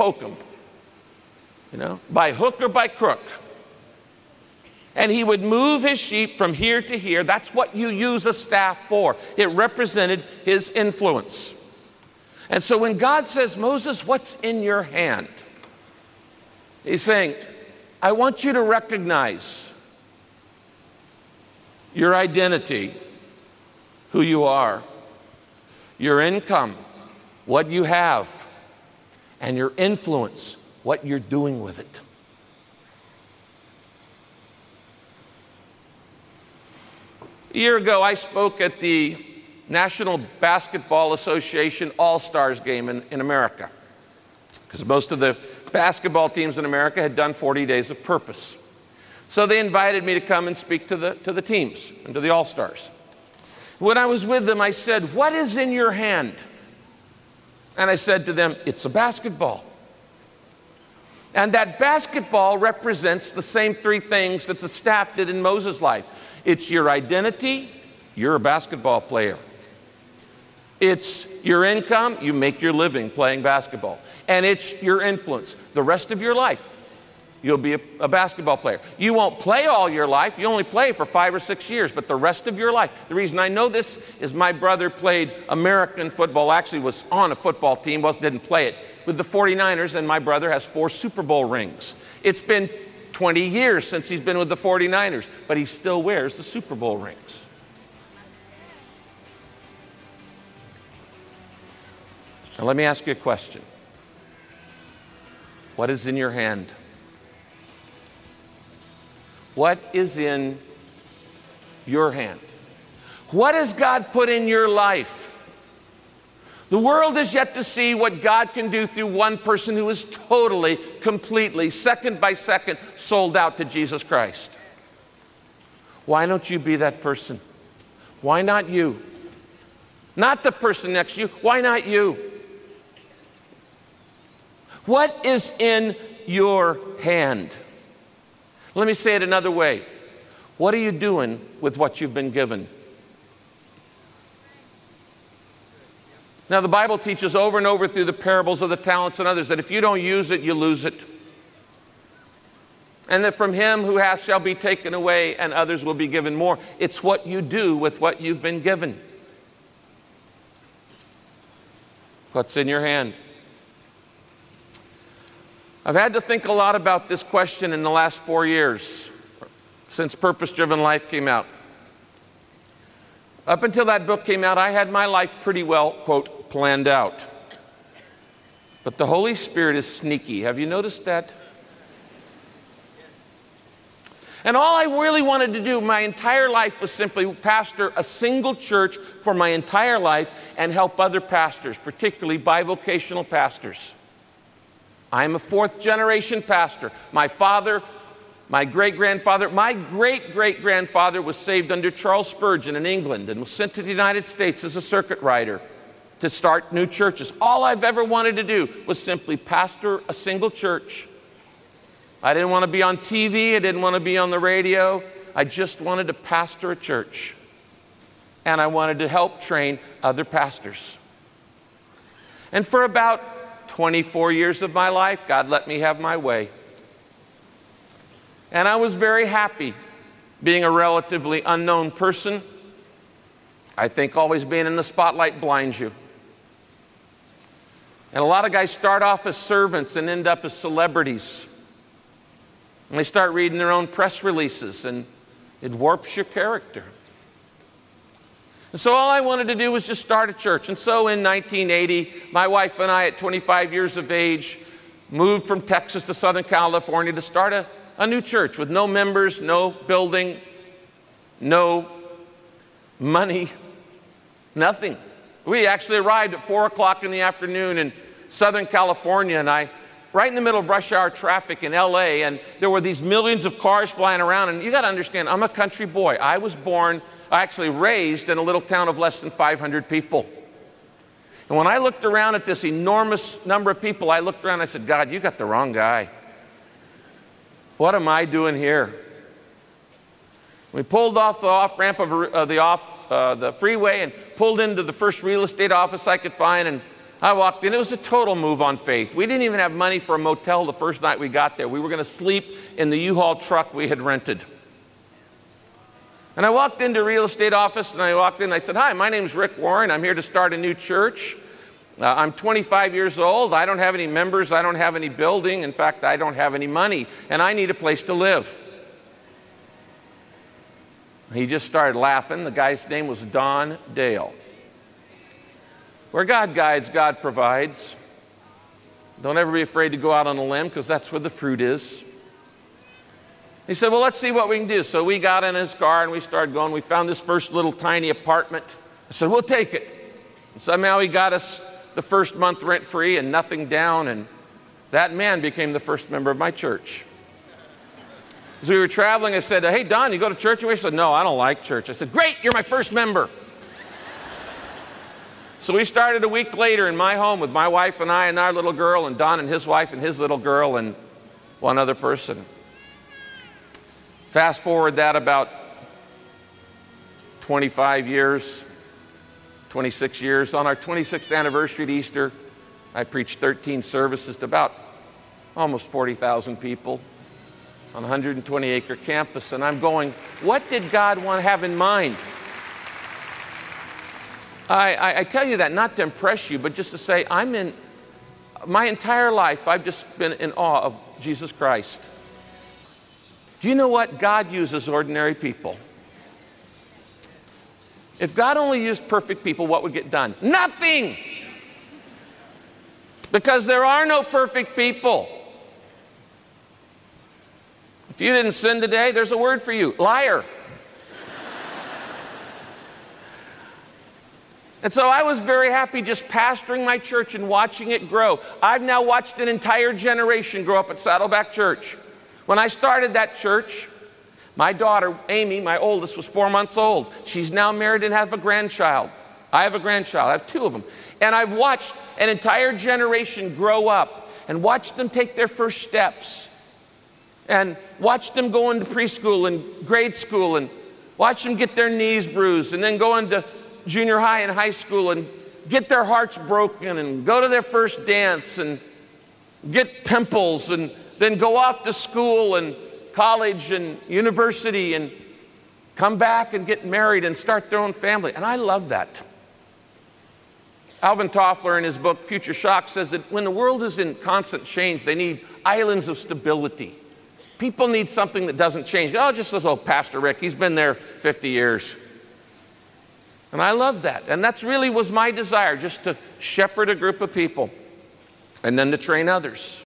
poke them, you know, by hook or by crook. And he would move his sheep from here to here. That's what you use a staff for. It represented his influence. And so when God says, Moses, what's in your hand? He's saying, I want you to recognize your identity, who you are, your income, what you have, and your influence, what you're doing with it. A year ago, I spoke at the National Basketball Association All-Stars game in America, because most of the basketball teams in America had done 40 days of purpose. So they invited me to come and speak to the teams and to the All-Stars. When I was with them, I said, what is in your hand? And I said to them, it's a basketball. And that basketball represents the same three things that the staff did in Moses' life. It's your identity, you're a basketball player. It's your income, you make your living playing basketball. And it's your influence. The rest of your life, you'll be a basketball player. You won't play all your life, you only play for 5 or 6 years, but the rest of your life. The reason I know this is my brother played American football, actually was on a football team, didn't play it, with the 49ers, and my brother has 4 Super Bowl rings. It's been 20 years since he's been with the 49ers, but he still wears the Super Bowl rings. Now let me ask you a question. What is in your hand? What is in your hand? What has God put in your life? The world is yet to see what God can do through one person who is totally, completely, second by second, sold out to Jesus Christ. Why don't you be that person? Why not you? Not the person next to you. Why not you? What is in your hand? Let me say it another way. What are you doing with what you've been given? Now, the Bible teaches over and over through the parables of the talents and others that if you don't use it, you lose it. And that from him who has shall be taken away and others will be given more. It's what you do with what you've been given. What's in your hand? I've had to think a lot about this question in the last 4 years, since Purpose Driven Life came out. Up until that book came out, I had my life pretty well, quote, planned out. But the Holy Spirit is sneaky. Have you noticed that? And all I really wanted to do my entire life was simply pastor a single church for my entire life and help other pastors, particularly bivocational pastors. I'm a 4th generation pastor. My father, my great-grandfather, my great-great-grandfather was saved under Charles Spurgeon in England and was sent to the United States as a circuit rider to start new churches. All I've ever wanted to do was simply pastor a single church. I didn't want to be on TV. I didn't want to be on the radio. I just wanted to pastor a church. And I wanted to help train other pastors. And for about 24 years of my life, God let me have my way. And I was very happy being a relatively unknown person. I think always being in the spotlight blinds you. And a lot of guys start off as servants and end up as celebrities. And they start reading their own press releases, and it warps your character. And so all I wanted to do was just start a church. And so in 1980, my wife and I, at 25 years of age, moved from Texas to Southern California to start a new church with no members, no building, no money, nothing. We actually arrived at 4 o'clock in the afternoon in Southern California, and right in the middle of rush hour traffic in LA, and there were these millions of cars flying around. And you got to understand, I'm a country boy. I was actually raised in a little town of less than 500 people. And when I looked around at this enormous number of people, I looked around and I said, God, you got the wrong guy. What am I doing here? We pulled off the off-ramp of the freeway and pulled into the first real estate office I could find, and I walked in. It was a total move on faith. We didn't even have money for a motel the first night we got there. We were going to sleep in the U-Haul truck we had rented. And I walked into a real estate office, and I walked in and I said, "Hi, my name's Rick Warren. I'm here to start a new church. I'm 25 years old. I don't have any members. I don't have any building. In fact, I don't have any money, and I need a place to live." He just started laughing. The guy's name was Don Dale. Where God guides, God provides. Don't ever be afraid to go out on a limb, because that's where the fruit is. He said, "Well, let's see what we can do." So we got in his car and we started going. We found this first little tiny apartment. I said, "We'll take it." And somehow he got us the first month rent-free and nothing down, and that man became the first member of my church. As we were traveling, I said, "Hey, Don, you go to church?" And he said, "No, I don't like church." I said, "Great, you're my first member." So we started a week later in my home with my wife and I and our little girl, and Don and his wife and his little girl, and one other person. Fast forward that about 25 years, 26 years. On our 26th anniversary at Easter, I preached 13 services to about almost 40,000 people on a 120-acre campus. And I'm going, what did God want to have in mind? I tell you that not to impress you, but just to say, my entire life, I've just been in awe of Jesus Christ. Do you know what? God uses ordinary people. If God only used perfect people, what would get done? Nothing! Because there are no perfect people. If you didn't sin today, there's a word for you: liar. And so I was very happy just pastoring my church and watching it grow. I've now watched an entire generation grow up at Saddleback Church. When I started that church, my daughter, Amy, my oldest, was 4 months old. She's now married and has a grandchild. I have a grandchild. I have 2 of them. And I've watched an entire generation grow up and watched them take their first steps and watched them go into preschool and grade school and watch them get their knees bruised and then go into junior high and high school and get their hearts broken and go to their first dance and get pimples and then go off to school and college and university and come back and get married and start their own family. And I love that. Alvin Toffler, in his book Future Shock, says that when the world is in constant change, they need islands of stability. People need something that doesn't change. Oh, just this old Pastor Rick, he's been there 50 years. And I love that. And that's really was my desire, just to shepherd a group of people and then to train others.